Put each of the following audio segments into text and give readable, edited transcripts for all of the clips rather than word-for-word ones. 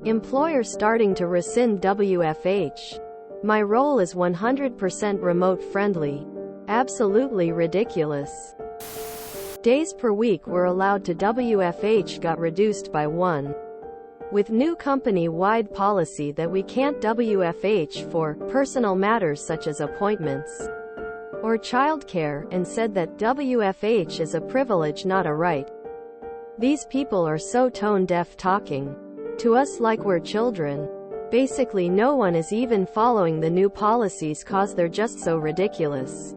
Employer starting to rescind WFH. My role is 100% remote friendly. Absolutely ridiculous. Days per week were allowed to WFH got reduced by 1. With new company-wide policy that we can't WFH for personal matters such as appointments or childcare, and said that WFH is a privilege not a right. These people are so tone-deaf talking to us like we're children. Basically no one is even following the new policies cause they're just so ridiculous.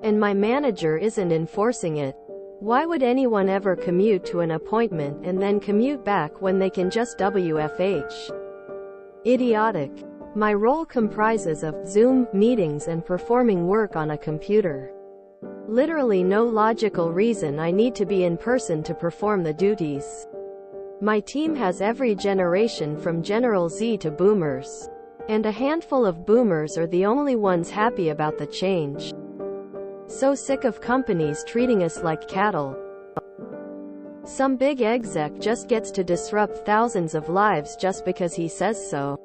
And my manager isn't enforcing it. Why would anyone ever commute to an appointment and then commute back when they can just WFH? Idiotic. My role comprises of Zoom meetings and performing work on a computer. Literally no logical reason I need to be in person to perform the duties. My team has every generation from General Z to boomers. And a handful of boomers are the only ones happy about the change. So sick of companies treating us like cattle. Some big exec just gets to disrupt thousands of lives just because he says so.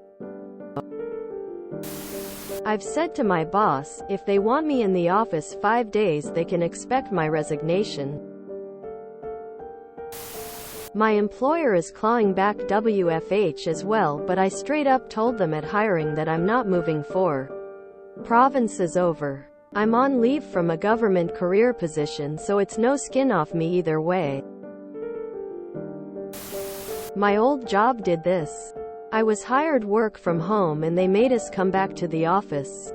I've said to my boss, if they want me in the office 5 days they can expect my resignation. My employer is clawing back WFH as well, but I straight up told them at hiring that I'm not moving for provinces over. I'm on leave from a government career position, so it's no skin off me either way. My old job did this. I was hired work from home and they made us come back to the office.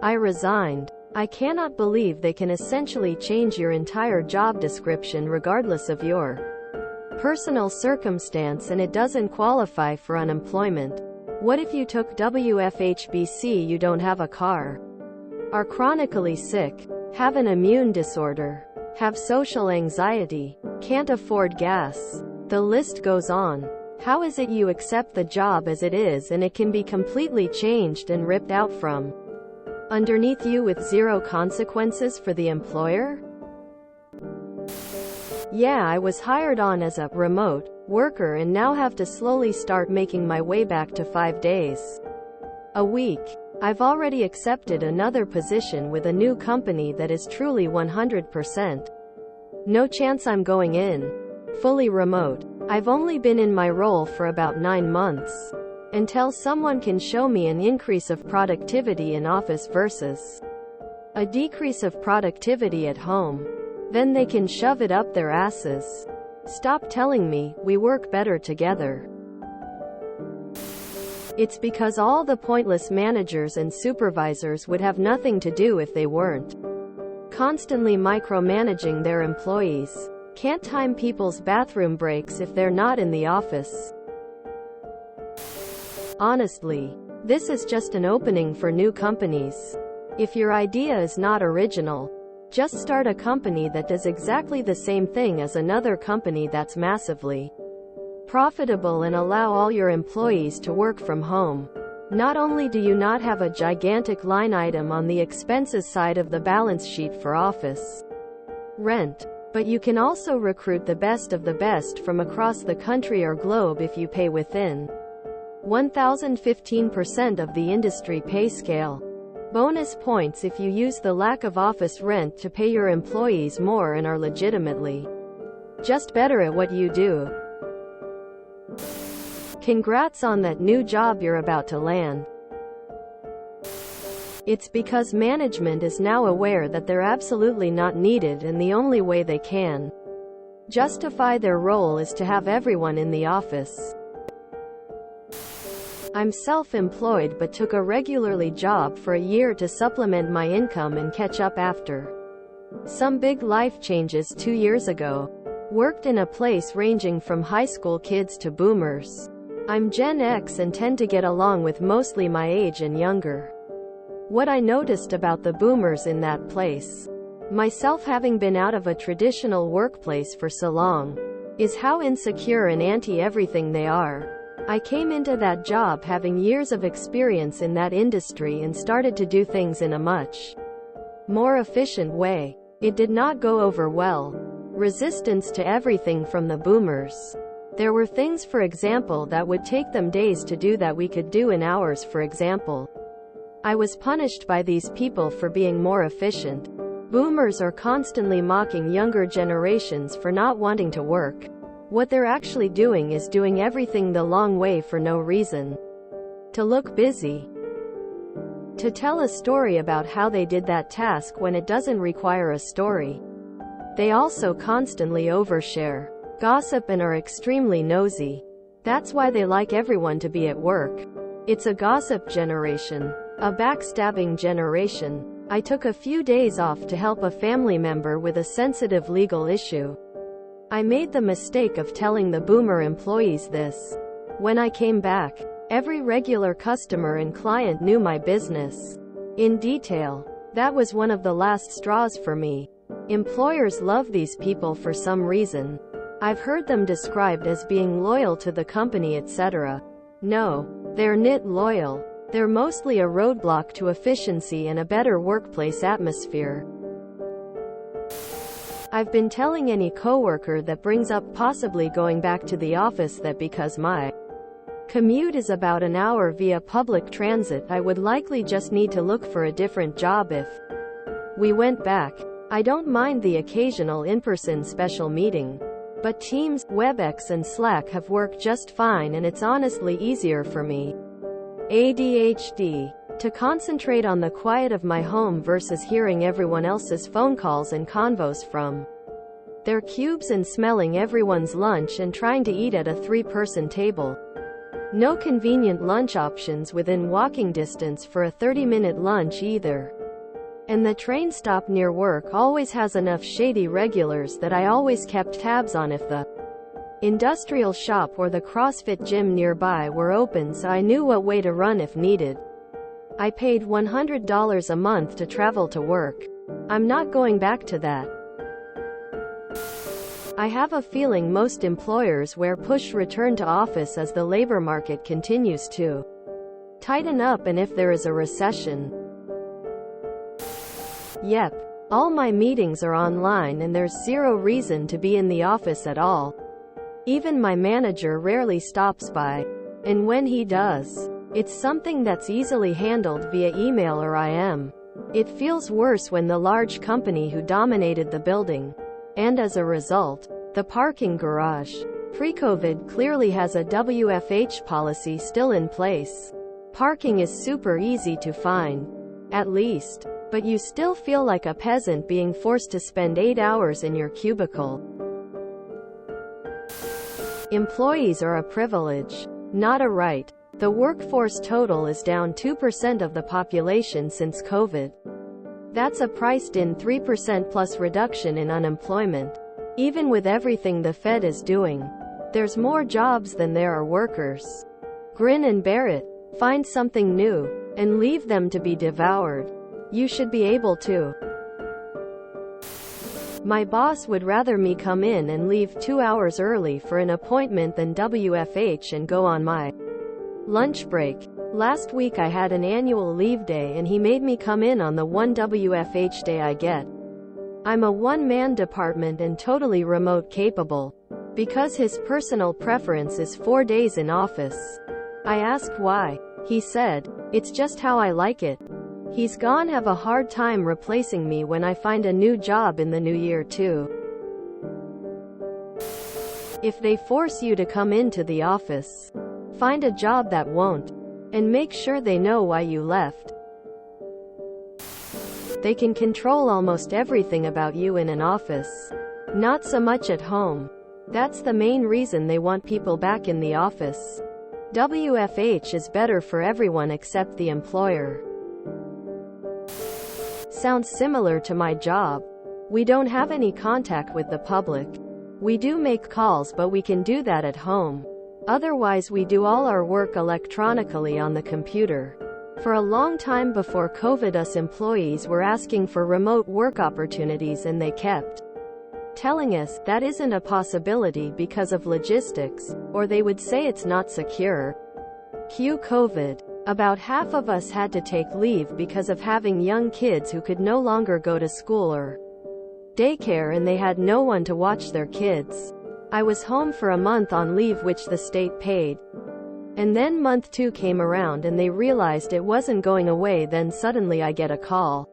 I resigned. I cannot believe they can essentially change your entire job description regardless of your personal circumstance, and it doesn't qualify for unemployment. What if you took WFHBC? You don't have a car, are chronically sick, have an immune disorder, have social anxiety, can't afford gas. The list goes on. How is it you accept the job as it is and it can be completely changed and ripped out from underneath you with zero consequences for the employer? Yeah, I was hired on as a remote worker and now have to slowly start making my way back to 5 days a week. I've already accepted another position with a new company that is truly 100%. No chance I'm going in. Fully remote. I've only been in my role for about 9 months. Until someone can show me an increase of productivity in office versus a decrease of productivity at home, then they can shove it up their asses. Stop telling me, we work better together. It's because all the pointless managers and supervisors would have nothing to do if they weren't constantly micromanaging their employees. Can't time people's bathroom breaks if they're not in the office. Honestly, this is just an opening for new companies. If your idea is not original, just start a company that does exactly the same thing as another company that's massively profitable and allow all your employees to work from home. Not only do you not have a gigantic line item on the expenses side of the balance sheet for office rent, but you can also recruit the best of the best from across the country or globe if you pay within 1,015% of the industry pay scale. Bonus points if you use the lack of office rent to pay your employees more and are legitimately just better at what you do. Congrats on that new job you're about to land. It's because management is now aware that they're absolutely not needed, and the only way they can justify their role is to have everyone in the office. I'm self-employed but took a regularly job for a year to supplement my income and catch up after some big life changes 2 years ago. Worked in a place ranging from high school kids to boomers. I'm Gen X and tend to get along with mostly my age and younger. What I noticed about the boomers in that place, myself having been out of a traditional workplace for so long, is how insecure and anti-everything they are. I came into that job having years of experience in that industry and started to do things in a much more efficient way. It did not go over well. Resistance to everything from the boomers. There were things, for example, that would take them days to do that we could do in hours, for example. I was punished by these people for being more efficient. Boomers are constantly mocking younger generations for not wanting to work. What they're actually doing is doing everything the long way for no reason. To look busy. To tell a story about how they did that task when it doesn't require a story. They also constantly overshare, gossip, and are extremely nosy. That's why they like everyone to be at work. It's a gossip generation. A backstabbing generation. I took a few days off to help a family member with a sensitive legal issue. I made the mistake of telling the boomer employees this. When I came back, every regular customer and client knew my business in detail. That was one of the last straws for me. Employers love these people for some reason. I've heard them described as being loyal to the company, etc. No, they're not loyal. They're mostly a roadblock to efficiency and a better workplace atmosphere. I've been telling any coworker that brings up possibly going back to the office that because my commute is about an hour via public transit, I would likely just need to look for a different job if we went back. I don't mind the occasional in-person special meeting, but Teams, WebEx, and Slack have worked just fine, and it's honestly easier for me, ADHD, to concentrate on the quiet of my home versus hearing everyone else's phone calls and convos from their cubes and smelling everyone's lunch and trying to eat at a 3-person table. No convenient lunch options within walking distance for a 30-minute lunch either. And the train stop near work always has enough shady regulars that I always kept tabs on if the industrial shop or the CrossFit gym nearby were open, so I knew what way to run if needed. I paid $100 a month to travel to work. I'm not going back to that. I have a feeling most employers will push return to office as the labor market continues to tighten up and if there is a recession. Yep, all my meetings are online and there's zero reason to be in the office at all. Even my manager rarely stops by. And when he does, it's something that's easily handled via email or IM. It feels worse when the large company who dominated the building, and as a result, the parking garage, pre-COVID clearly has a WFH policy still in place. Parking is super easy to find, at least, but you still feel like a peasant being forced to spend 8 hours in your cubicle. Employees are a privilege, not a right. The workforce total is down 2% of the population since COVID. That's a priced-in 3% plus reduction in unemployment. Even with everything the Fed is doing, there's more jobs than there are workers. Grin and bear it. Find something new, and leave them to be devoured. You should be able to. My boss would rather me come in and leave 2 hours early for an appointment than WFH and go on my lunch break. Last week I had an annual leave day and he made me come in on the one WFH day I get. I'm a one-man department and totally remote capable. Because his personal preference is 4 days in office. I asked why. He said, "It's just how I like it." He's gonna have a hard time replacing me when I find a new job in the new year too. If they force you to come into the office, find a job that won't, and make sure they know why you left. They can control almost everything about you in an office. Not so much at home. That's the main reason they want people back in the office. WFH is better for everyone except the employer. Sounds similar to my job. We don't have any contact with the public. We do make calls, but we can do that at home. Otherwise we do all our work electronically on the computer. For a long time before COVID, us employees were asking for remote work opportunities and they kept telling us that isn't a possibility because of logistics, or they would say it's not secure. Cue COVID. About half of us had to take leave because of having young kids who could no longer go to school or daycare and they had no one to watch their kids. I was home for a month on leave which the state paid. And then month 2 came around and they realized it wasn't going away. Then suddenly I get a call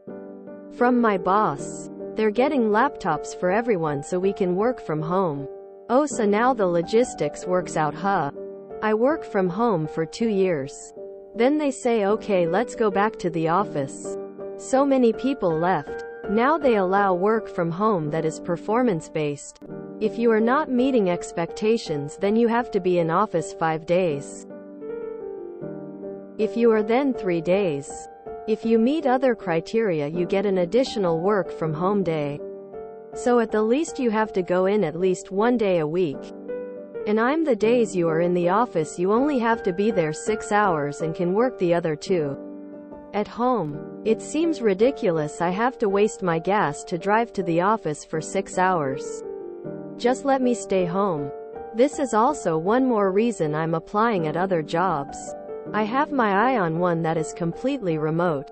from my boss. They're getting laptops for everyone so we can work from home. Oh, so now the logistics works out, huh? I work from home for 2 years. Then they say, okay, let's go back to the office. So many people left. Now they allow work from home that is performance-based. If you are not meeting expectations, then you have to be in office 5 days. If you are then 3 days. If you meet other criteria, you get an additional work from home day. So at the least you have to go in at least 1 day a week. And I'm the days you are in the office, you only have to be there 6 hours and can work the other 2 at home. It seems ridiculous. I have to waste my gas to drive to the office for 6 hours. Just let me stay home. This is also one more reason I'm applying at other jobs. I have my eye on one that is completely remote.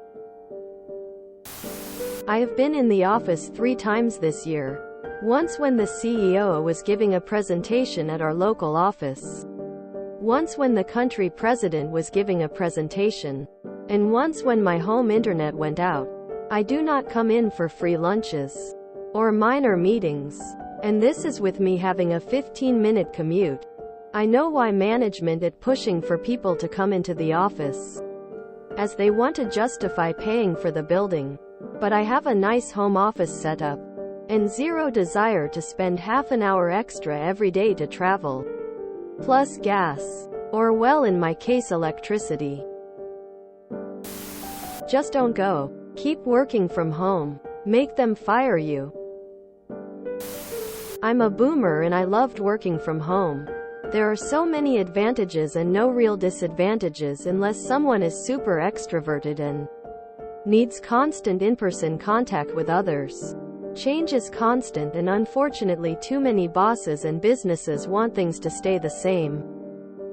I have been in the office 3 times this year. Once when the CEO was giving a presentation at our local office. Once when the country president was giving a presentation. And once when my home internet went out. I do not come in for free lunches or minor meetings. And this is with me having a 15-minute commute. I know why management is pushing for people to come into the office, as they want to justify paying for the building. But I have a nice home office setup, and zero desire to spend half an hour extra every day to travel. Plus gas. Or well, in my case, electricity. Just don't go. Keep working from home. Make them fire you. I'm a boomer and I loved working from home. There are so many advantages and no real disadvantages unless someone is super extroverted and needs constant in-person contact with others. Change is constant, and unfortunately too many bosses and businesses want things to stay the same.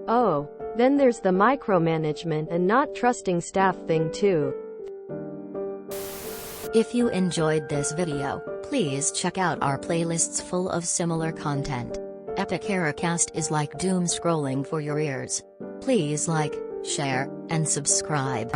Oh, then there's the micromanagement and not trusting staff thing too. If you enjoyed this video, please check out our playlists full of similar content. Epic Eracast is like doom scrolling for your ears. Please like, share, and subscribe.